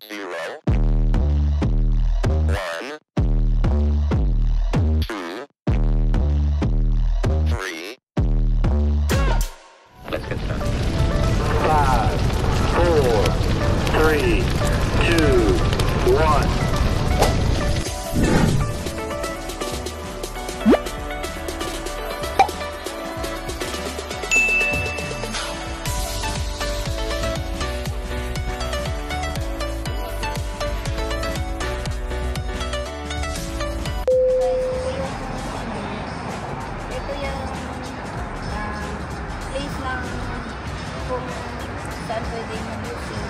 0, 1, 2, 3. Let's get started. 5, 4, 3, 2, 1. Kung saan pwede mag-using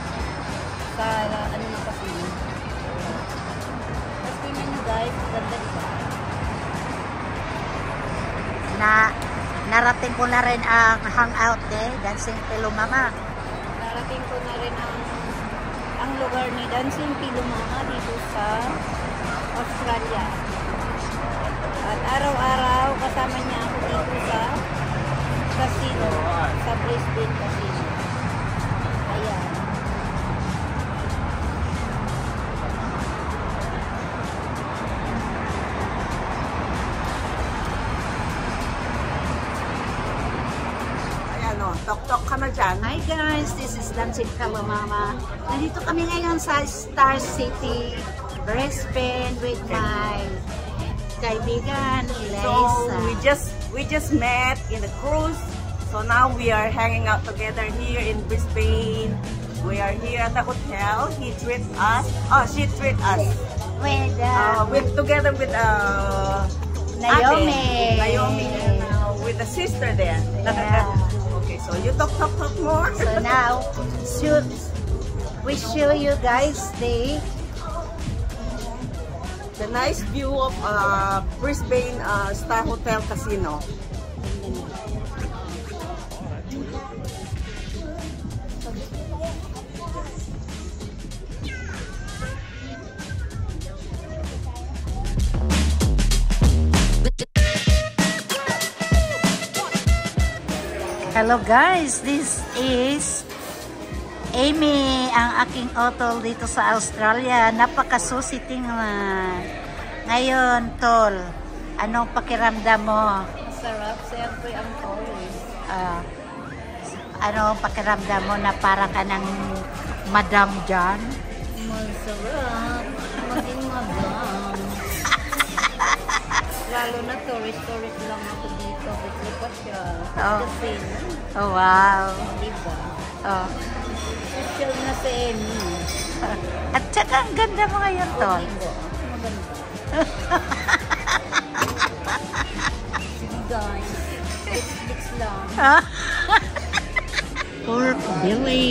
sa ano yung casino. Tapos tingnan nyo guys, ganda diba? Narating ko na rin ang hangout day, Dancing Pillow Mama. Narating ko na rin ang lugar ni Dancing Pillow Mama dito sa Australia. At araw-araw kasama niya ako dito sa casino, sa Brisbane Casino. Ayan. Ayan o, tok-tok ka na dyan. Hi guys, this is Dancing Pillow Mama. Nandito kami ngayon sa Star City, Brisbane with my kaibigan, Eliza. So we just met in the cruise. So now we are hanging out together here in Brisbane. We are here at the hotel. He treats us. Oh, she treats us. Together with Naomi. Ate, Naomi and with the sister there. Yeah. Okay, so you talk more. So now, we show you guys the nice view of Brisbane Star Hotel Casino. Hello guys, this is Amy, ang aking otol dito sa Australia. Napakasusi tingnan. Ngayon, tol, anong pakiramdam mo? Sarap, siyempre ang toys. Anong pakiramdam mo na para ka ng madam dyan? Masarap, maging madam. Lalo na tourist lang ako dito. Lipat siya. Oh. Casino. Oh, wow. Diba? Oh. Social na si Amy. At saka ang ganda mo ngayon, tol. Maganda. Sige guys. Netflix lang. Pork belly.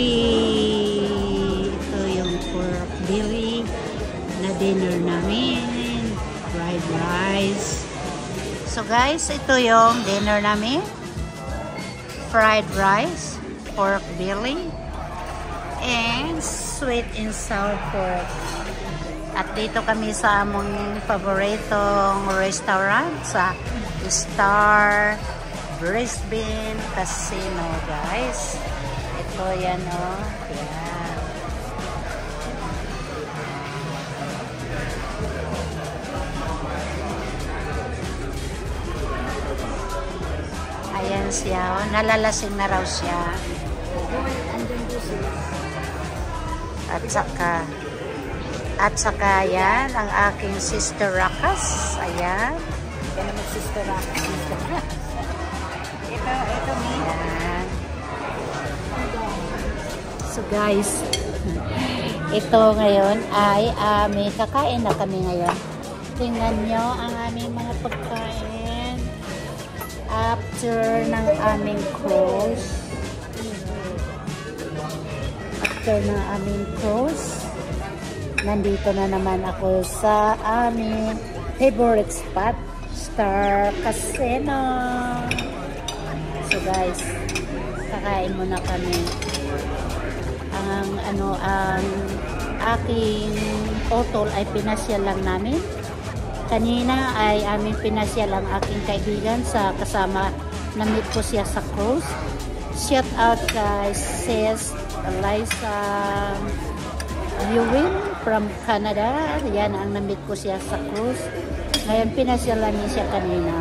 Ito yung pork belly na dinner namin. Fried rice. So guys, ito yung dinner namin. Fried rice, pork belly, and sweet and sour pork. At dito kami sa among paboritong restaurant sa Star Brisbane Casino, guys. Ito yan, oh. Yan. Ayan siya, oh. Nalalasing na raw siya. At saka yan, ang aking sister Rakas. Ayan. Yan naman sister Rakas. Ito me. Ayan. So guys, ito ngayon ay may kakain na kami ngayon. Tingnan nyo ang aming mga pagkain after ng aming cruise. Nandito na naman ako sa aming favorite spot, Star Casino. So guys, kakain muna kami. Ang aking otol ay pinasyal lang namin. Kanina ay aming pinasyal ang aking kaibigan sa kasama, na-meet ko siya sa cruise. Shout out kay Sis Eliza, viewing from Canada. Yan ang na-meet ko siya sa cruise. Ngayon, pinasyal namin siya kanina.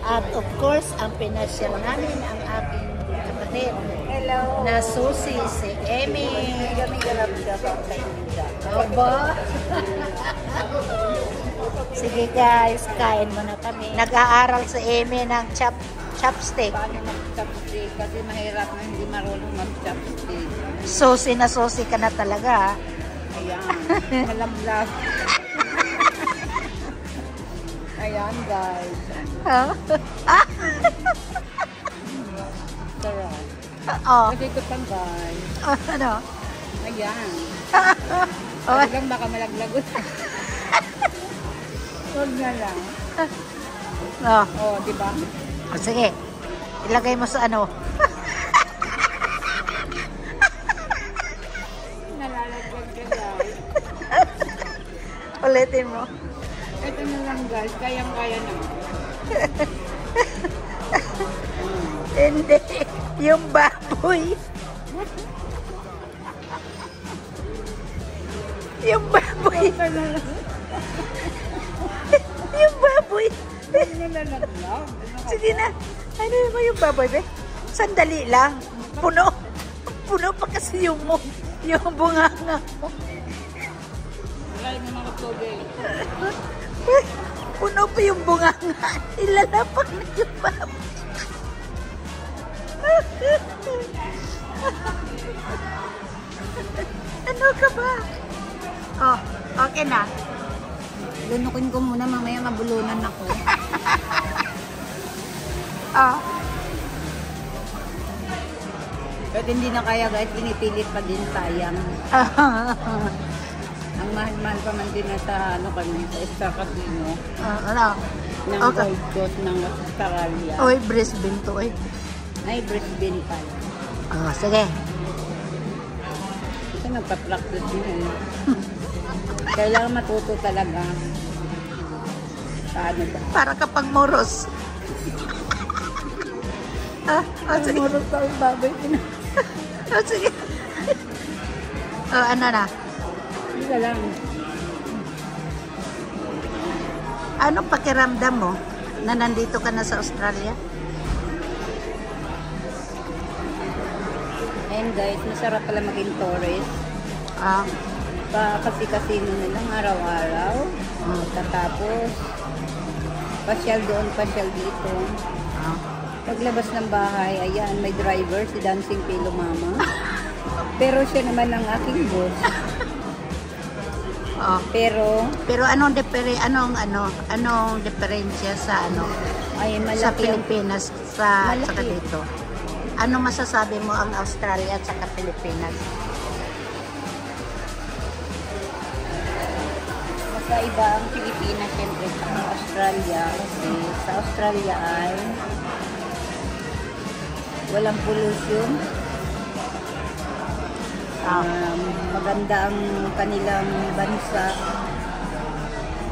At of course, ang pinasyal namin ang aking kapatid. Hello. Na susi, si Amy. Kami galap siya sa kaibigan. Aba. Sige guys, kain muna kami. Nag-aaral si Amy ng chopstick. Paano mag-chopstick? Kasi mahirap na hindi marunong mag-chopstick. Susi na susi ka na talaga. Ayan. Malamlag. Ayan guys. Sarap. Oh. Kasi ito pang guys. Ano? Ayan. Oh. Talagang baka malaglagot. Huwag na lang. Oh. Oh, di ba? Oh, sige. Ilagay mo sa ano. Nalalaglag ka guys. Ulitin mo. Ito na lang guys. Kayang-kaya na. Hindi. Yung baboy. Yung baboy. Yung baboy. Nalalaglag. Sige na. Ano mo yung baboy, be? Sandali lang. Puno. Puno pa kasi yung bunganga mo. Wala yung mga tubig. Puno pa yung bunganga. Ilalapak na yung baboy. Ano ka ba? Oh, okay na. Lunukin ko muna, mamaya mabulunan ako. Oh. Pero hindi na kaya guys, pinipilit pa din, sayang. Ang mahal-mahal pa man din na sa ano kami, sa Star Casino. Ano? Ng Okay. Gold Coast ng Australia. Oy, Brisbane to, eh. Ay, Brisbane pa. Oh, sige. Kasi nagpa-practice din eh. Kailangan matuto talaga. Paano ba? Para kapag moros. Sige. Moros pa ang baboy. Sige. Ano na? Hindi ka lang. Ano pakiramdam mo na nandito ka na sa Australia? Ayun guys, masarap pala maging tourist. Kasi casino nilang araw-araw. Tapos, pasyal doon, pasyal dito. Paglabas ng bahay, ayan, may driver, si Dancing Pilo Mama. Pero siya naman ang aking boss. Pero anong diferensya sa ay malaki sa ang- Pilipinas sa Malaki. saka dito? Ano masasabi mo ang Australia at saka Pilipinas? Magkaiba ang Pilipinas siyempre sa Australia kasi sa Australia ay walang pollution. Maganda ang kanilang bansa.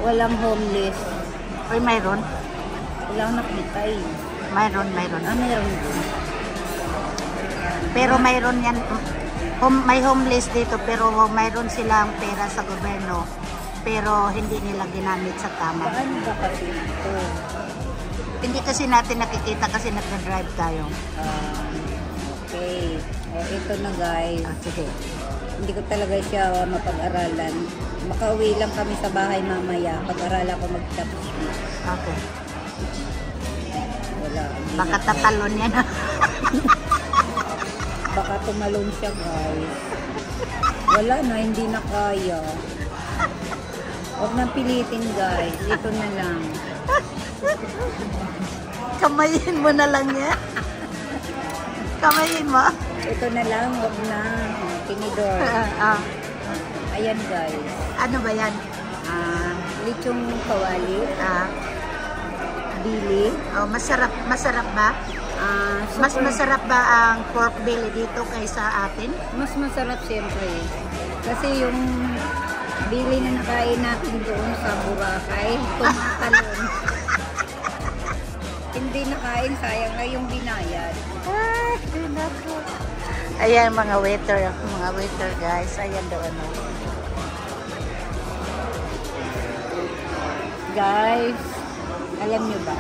Walang homeless. Oy, mayroon? Walang nakita eh. Mayroon. Meron din. Pero mayroon yan. May homeless dito pero mayroon silang pera sa gobyerno. Pero hindi nila ginamit sa tama. Paano ba kasi ito? Hindi kasi natin nakikita kasi nagda-drive tayo. Okay. Ito na guys. Sige. Hindi ko talaga siya mapag-aralan. Makauwi lang kami sa bahay mamaya. Pag-aralan ko mag-chopstick. Okay. Wala. Baka tatalon yan. Baka tumalon siya guys. Wala na, hindi na kaya. Huwag nang pilitin guys. Ito na lang. Kamayin mo na lang yan. Kamayin mo. Ito na lang, huwag na. Tinidor. Ayan guys. Ano ba yan? Lechong kawali. Bili. Oh, masarap ba? Mas masarap ba ang pork belly dito kaysa atin? Mas masarap siyempre. Kasi yung bili na nakain natin doon sa Boracay, tumatalon. Hindi nakain, sayang na yung binayad. Ay, nako. Ayan, mga waiter guys. Ayan daw ano. Guys, alam nyo ba?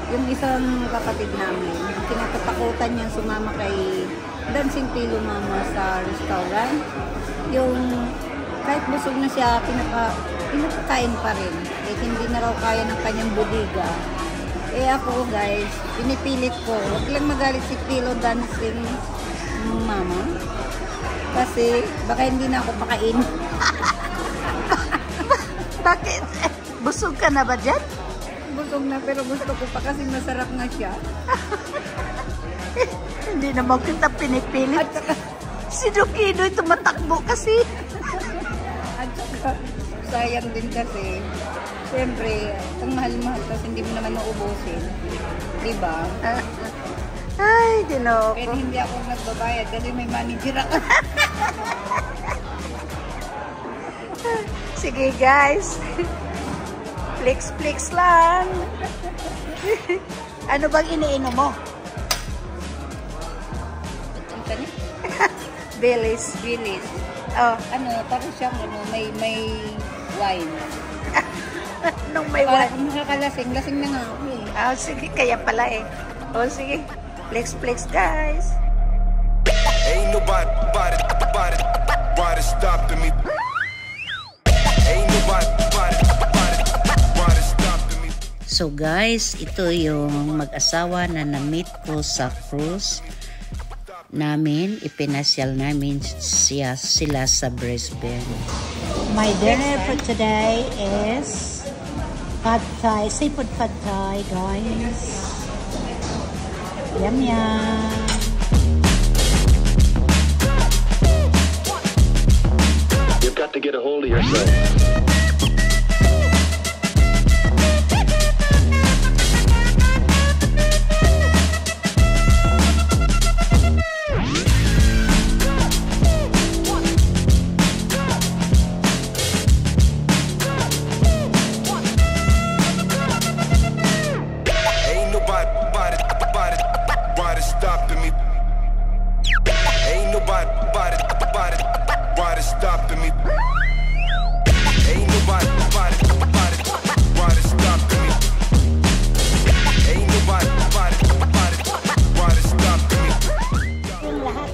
Yung isang kapatid namin, kinatatakutan niyang sumama kay Dancing Pillow Mama sa restaurant. Yung kahit busog na siya, pinapakain pa rin. Eh, hindi na raw kaya ng kanyang budiga. Eh ako guys, pinipilit ko. Huwag lang magalit si Pillow Dancing Mama. Kasi baka hindi na ako pakain. Bakit? Busog ka na ba dyan? Busog na, pero gusto ko pa kasi masarap na siya. Hindi naman kita pinipilit. Si Dukido tumatakbo kasi. At saka, sayang din kasi. Siyempre, ang mahal-mahal kasi hindi mo naman maubusin. Diba? Ay, dinoko. Kaya hindi ako nagbabayad kasi may manager ako. Sige guys. Flex lang. Ano bang iniinom mo? Ang kanya? Baileys. Oh, Ano, parang siyang ano, may wine. nung may Para wine. kung makakalasing, lasing na nga ako eh. Oh, sige, kaya pala eh. Oh, sige. Flex guys. Ain't nobody stopping me. Ain't nobody stopping me. So guys, ito yung mag-asawa na na-meet ko sa cruise namin. Ipinasyal namin sila sa Brisbane. My dinner for today is pad thai, seafood pad thai, guys. Yum yum. You've got to get a hold of yourself. Ain't nobody stopping me. Ain't nobody stopping me. Ain't nobody stopping me. Ain't nobody stopping me. Yung lahat.